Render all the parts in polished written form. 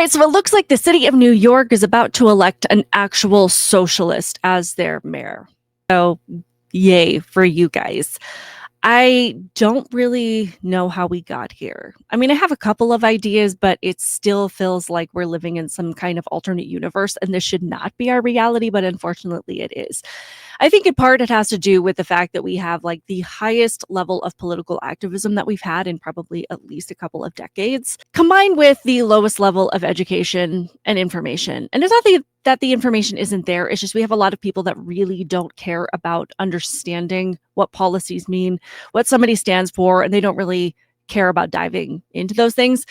right, so it looks like the city of New York is about to elect an actual socialist as their mayor. So, yay for you guys. I don't really know how we got here. I mean, I have a couple of ideas, but it still feels like we're living in some kind of alternate universe, and this should not be our reality, but unfortunately it is. I think in part it has to do with the fact that we have like the highest level of political activism that we've had in probably at least a couple of decades, combined with the lowest level of education and information. And it's not that the information isn't there. It's just we have a lot of people that really don't care about understanding what policies mean, what somebody stands for, and they don't really care about diving into those things.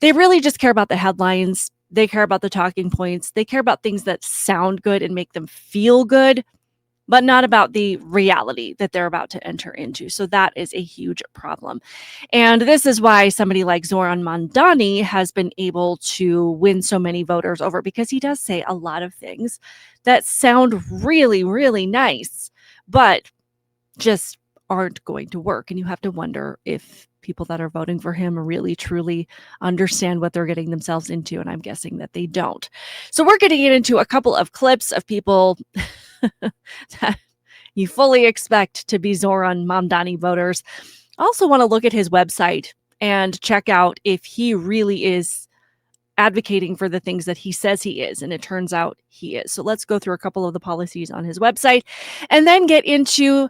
They really just care about the headlines. They care about the talking points. They care about things that sound good and make them feel good, but not about the reality that they're about to enter into. So that is a huge problem. And this is why somebody like Zohran Mamdani has been able to win so many voters over, because he does say a lot of things that sound really, really nice, but just aren't going to work. And you have to wonder if people that are voting for him really truly understand what they're getting themselves into. And I'm guessing that they don't. So we're getting into a couple of clips of people that you fully expect to be Zohran Mamdani voters. I also want to look at his website and check out if he really is advocating for the things that he says he is. And it turns out he is. So let's go through a couple of the policies on his website and then get into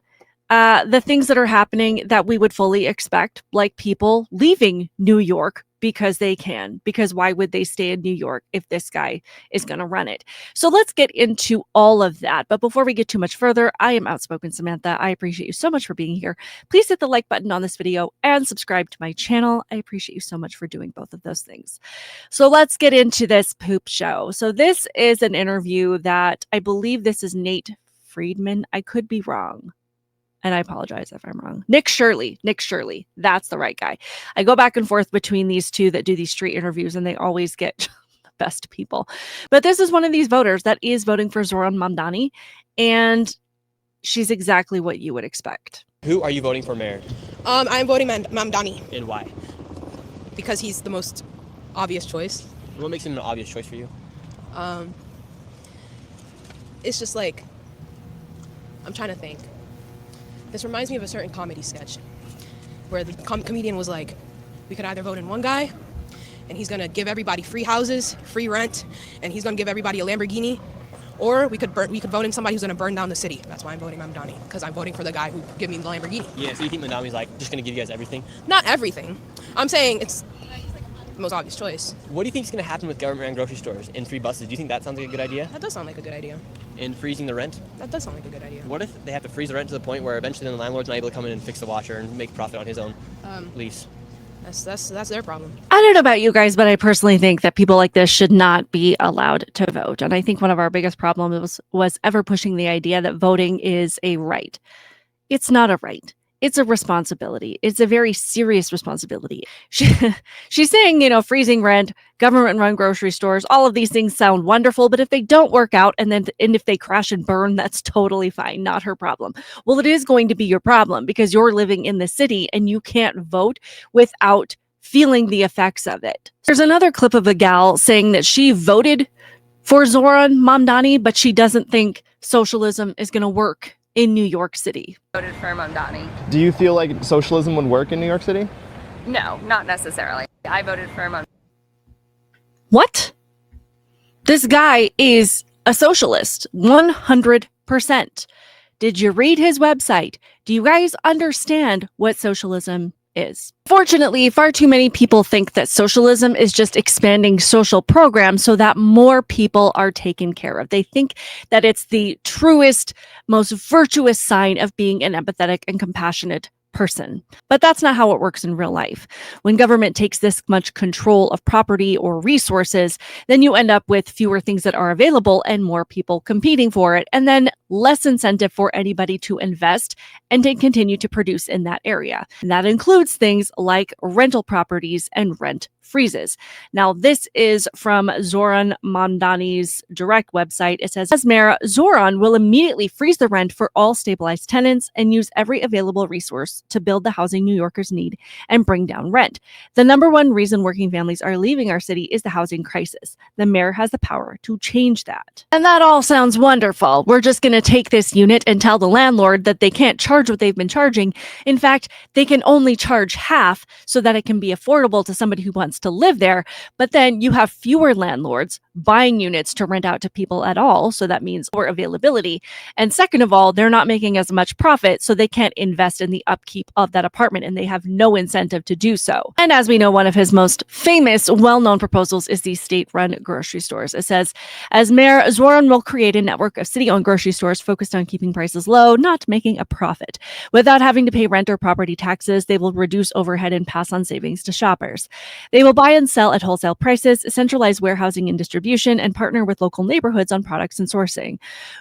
the things that are happening that we would fully expect, like people leaving New York because they can, because why would they stay in New York if this guy is going to run it? So let's get into all of that. But before we get too much further, I am Outspoken Samantha. I appreciate you so much for being here. Please hit the like button on this video and subscribe to my channel. I appreciate you so much for doing both of those things. So let's get into this poop show. So this is an interview that I believe this is Nate Friedman. I could be wrong, and I apologize if I'm wrong. Nick Shirley. That's the right guy. I go back and forth between these two that do these street interviews, and they always get the best people. But this is one of these voters that is voting for Zohran Mamdani, and she's exactly what you would expect. Who are you voting for mayor? I'm voting Mamdani. And why? Because he's the most obvious choice. What makes him an obvious choice for you? It's just like, I'm trying to think. This reminds me of a certain comedy sketch where the comedian was like, we could either vote in one guy and he's gonna give everybody free houses, free rent, and he's gonna give everybody a Lamborghini, or we could vote in somebody who's gonna burn down the city. That's why I'm voting Mamdani, because I'm voting for the guy who give me the Lamborghini. Yeah, so you think Mamdani's like just gonna give you guys everything? Not everything. I'm saying it's the most obvious choice. What do you think is gonna happen with government-run grocery stores and free buses? Do you think that sounds like a good idea? That does sound like a good idea. And freezing the rent? That does sound like a good idea. What if they have to freeze the rent to the point where eventually the landlord's not able to come in and fix the washer and make profit on his own lease? That's their problem. I don't know about you guys, but I personally think that people like this should not be allowed to vote. And I think one of our biggest problems was ever pushing the idea that voting is a right. It's not a right. It's a responsibility. It's a very serious responsibility. She's saying, freezing rent, government-run grocery stores, all of these things sound wonderful, but if they don't work out and if they crash and burn, that's totally fine, not her problem. Well, it is going to be your problem because you're living in the city and you can't vote without feeling the effects of it. There's another clip of a gal saying that she voted for Zohran Mamdani, but she doesn't think socialism is going to work in New York City. Voted for Mamdani. Do you feel like socialism would work in New York City? No, not necessarily. I voted for Mamdani. What? This guy is a socialist, 100%. Did you read his website? Do you guys understand what socialism is? Fortunately, far too many people think that socialism is just expanding social programs so that more people are taken care of. They think that it's the truest, most virtuous sign of being an empathetic and compassionate person. But that's not how it works in real life. When government takes this much control of property or resources, then you end up with fewer things that are available and more people competing for it, and then less incentive for anybody to invest and to continue to produce in that area. And that includes things like rental properties and rent freezes. Now, this is from Zohran Mamdani's direct website. It says, as mayor, Zohran will immediately freeze the rent for all stabilized tenants and use every available resource to build the housing New Yorkers need and bring down rent. The number one reason working families are leaving our city is the housing crisis. The mayor has the power to change that. And that all sounds wonderful. We're just going to take this unit and tell the landlord that they can't charge what they've been charging. In fact, they can only charge half so that it can be affordable to somebody who wants to live there. But then you have fewer landlords buying units to rent out to people at all. So that means more availability. And second of all, they're not making as much profit, so they can't invest in the upkeep of that apartment, and they have no incentive to do so. And as we know, one of his most famous, well-known proposals is the state-run grocery stores. It says, as mayor, Zohran will create a network of city-owned grocery stores focused on keeping prices low, not making a profit. Without having to pay rent or property taxes, they will reduce overhead and pass on savings to shoppers. They will buy and sell at wholesale prices, centralize warehousing and distribution, and partner with local neighborhoods on products and sourcing.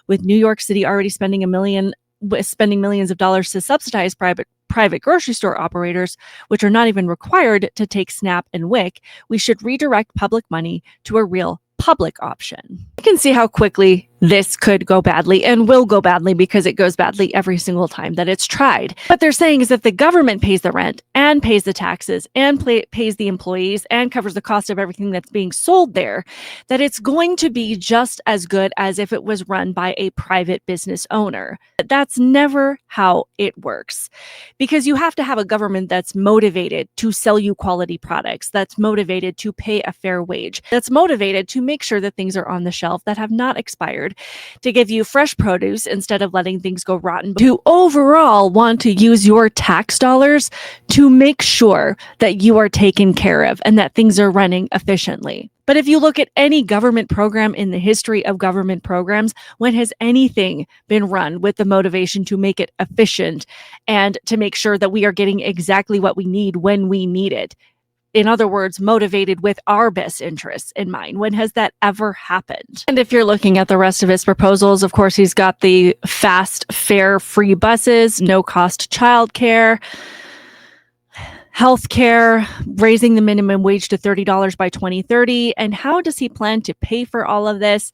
With New York City already spending millions of dollars to subsidize private grocery store operators, which are not even required to take SNAP and WIC, we should redirect public money to a real public option. You can see how quickly this could go badly and will go badly because it goes badly every single time that it's tried. What they're saying is that the government pays the rent and pays the taxes and pays the employees and covers the cost of everything that's being sold there, that it's going to be just as good as if it was run by a private business owner. But that's never how it works, because you have to have a government that's motivated to sell you quality products, that's motivated to pay a fair wage, that's motivated to make sure that things are on the shelf that have not expired, to give you fresh produce instead of letting things go rotten, to overall want to use your tax dollars to make sure that you are taken care of and that things are running efficiently. But if you look at any government program in the history of government programs, when has anything been run with the motivation to make it efficient and to make sure that we are getting exactly what we need when we need it? In other words, motivated with our best interests in mind. When has that ever happened? And if you're looking at the rest of his proposals, of course, he's got the fast, fare, free buses, no cost childcare, healthcare, raising the minimum wage to $30 by 2030. And how does he plan to pay for all of this?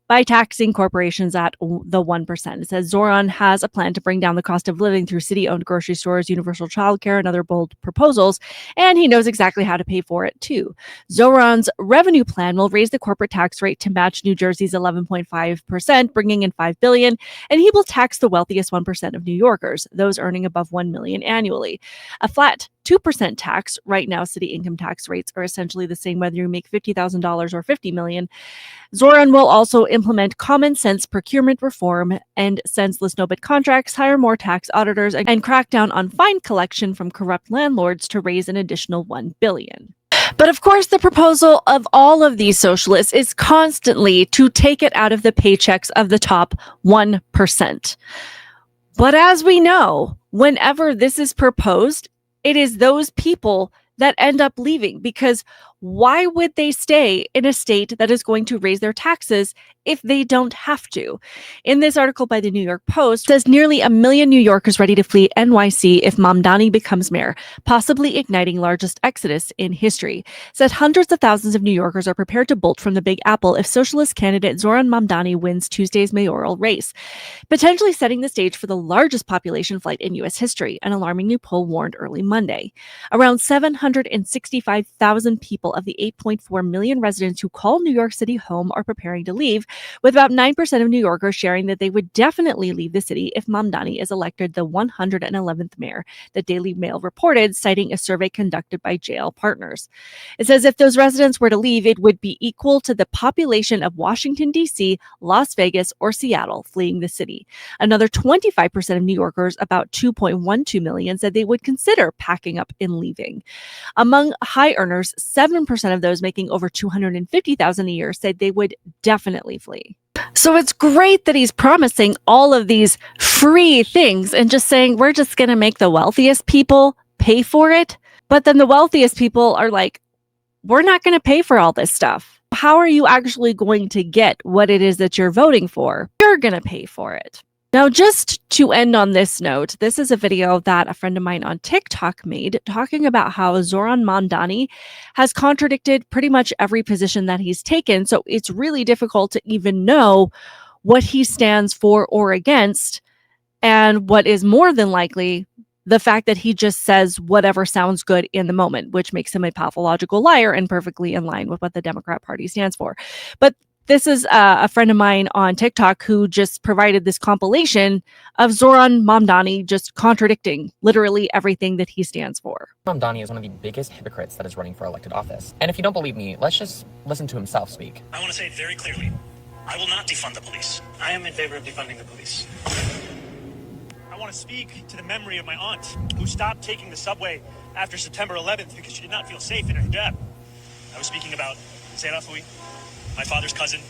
By taxing corporations at the 1%. It says Zohran has a plan to bring down the cost of living through city-owned grocery stores, universal childcare, and other bold proposals, and he knows exactly how to pay for it too. Zohran's revenue plan will raise the corporate tax rate to match New Jersey's 11.5%, bringing in $5 billion, and he will tax the wealthiest 1% of New Yorkers, those earning above $1 million annually. A flat 2% tax. Right now, city income tax rates are essentially the same whether you make $50,000 or $50 million. Zohran will also implement common sense procurement reform and senseless no-bid contracts, hire more tax auditors, and crack down on fine collection from corrupt landlords to raise an additional $1 billion. But of course, the proposal of all of these socialists is constantly to take it out of the paychecks of the top 1%. But as we know, whenever this is proposed, it is those people that end up leaving, because why would they stay in a state that is going to raise their taxes if they don't have to? In this article by the New York Post, it says nearly 1 million New Yorkers ready to flee NYC if Mamdani becomes mayor, possibly igniting largest exodus in history. It said hundreds of thousands of New Yorkers are prepared to bolt from the Big Apple if socialist candidate Zohran Mamdani wins Tuesday's mayoral race, potentially setting the stage for the largest population flight in U.S. history, an alarming new poll warned early Monday. Around 765,000 people of the 8.4 million residents who call New York City home are preparing to leave, with about 9% of New Yorkers sharing that they would definitely leave the city if Mamdani is elected the 111th mayor, the Daily Mail reported, citing a survey conducted by JL Partners. It says if those residents were to leave, it would be equal to the population of Washington, D.C., Las Vegas, or Seattle fleeing the city. Another 25% of New Yorkers, about 2.12 million, said they would consider packing up and leaving. Among high earners, 7% of those making over $250,000 a year said they would definitely flee. So it's great that he's promising all of these free things and just saying we're just going to make the wealthiest people pay for it. But then the wealthiest people are like, we're not going to pay for all this stuff. How are you actually going to get what it is that you're voting for? You're going to pay for it. Now, just to end on this note, this is a video that a friend of mine on TikTok made talking about how Zohran Mamdani has contradicted pretty much every position that he's taken. So it's really difficult to even know what he stands for or against. And what is more than likely, the fact that he just says whatever sounds good in the moment, which makes him a pathological liar and perfectly in line with what the Democrat Party stands for. But this is a friend of mine on TikTok who just provided this compilation of Zohran Mamdani just contradicting literally everything that he stands for. Mamdani is one of the biggest hypocrites that is running for elected office. And if you don't believe me, let's just listen to himself speak. I want to say it very clearly. I will not defund the police. I am in favor of defunding the police. I want to speak to the memory of my aunt who stopped taking the subway after September 11th because she did not feel safe in her hijab. I was speaking about Serafui, my father's cousin.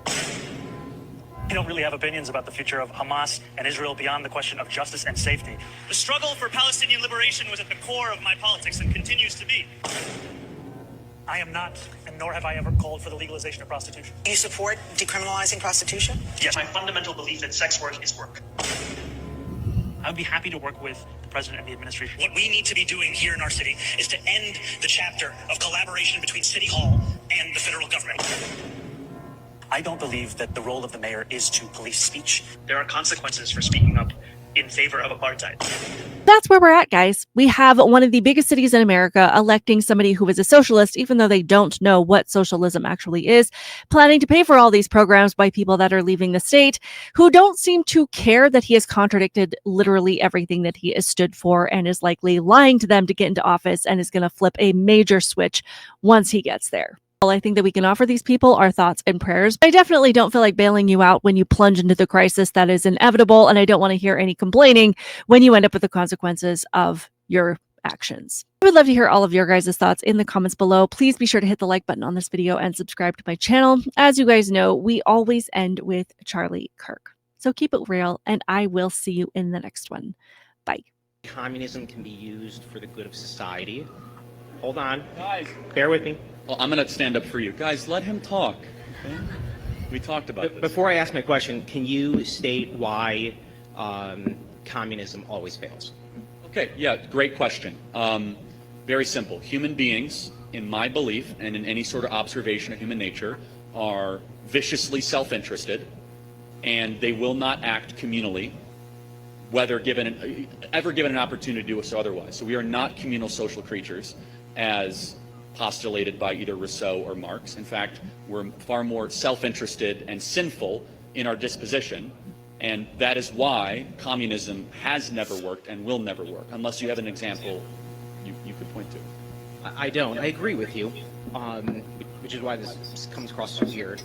I don't really have opinions about the future of Hamas and Israel beyond the question of justice and safety. The struggle for Palestinian liberation was at the core of my politics and continues to be. I am not, and nor have I ever called for the legalization of prostitution. You support decriminalizing prostitution? Yes, my fundamental belief that sex work is work. I would be happy to work with the president and the administration. What we need to be doing here in our city is to end the chapter of collaboration between City Hall and the federal government. I don't believe that the role of the mayor is to police speech. There are consequences for speaking up in favor of apartheid. That's where we're at, guys. We have one of the biggest cities in America electing somebody who is a socialist, even though they don't know what socialism actually is, planning to pay for all these programs by people that are leaving the state, who don't seem to care that he has contradicted literally everything that he has stood for and is likely lying to them to get into office and is going to flip a major switch once he gets there. All I think that we can offer these people are thoughts and prayers. I definitely don't feel like bailing you out when you plunge into the crisis that is inevitable, and I don't want to hear any complaining when you end up with the consequences of your actions. I would love to hear all of your guys' thoughts in the comments below. Please be sure to hit the like button on this video and subscribe to my channel. As you guys know, we always end with Charlie Kirk. So keep it real, and I will see you in the next one. Bye. Communism can be used for the good of society. Hold on. Guys. Bear with me. Well, I'm going to stand up for you. Guys, let him talk. Okay? We talked about this. Before I ask my question, can you state why communism always fails? Okay, yeah, great question. Very simple. Human beings, in my belief and in any sort of observation of human nature, are viciously self-interested, and they will not act communally, whether ever given an opportunity to do so otherwise. So we are not communal social creatures, as postulated by either Rousseau or Marx. In fact, we're far more self-interested and sinful in our disposition, and that is why communism has never worked and will never work, unless you have an example you could point to. I don't. I agree with you, which is why this comes across so weird.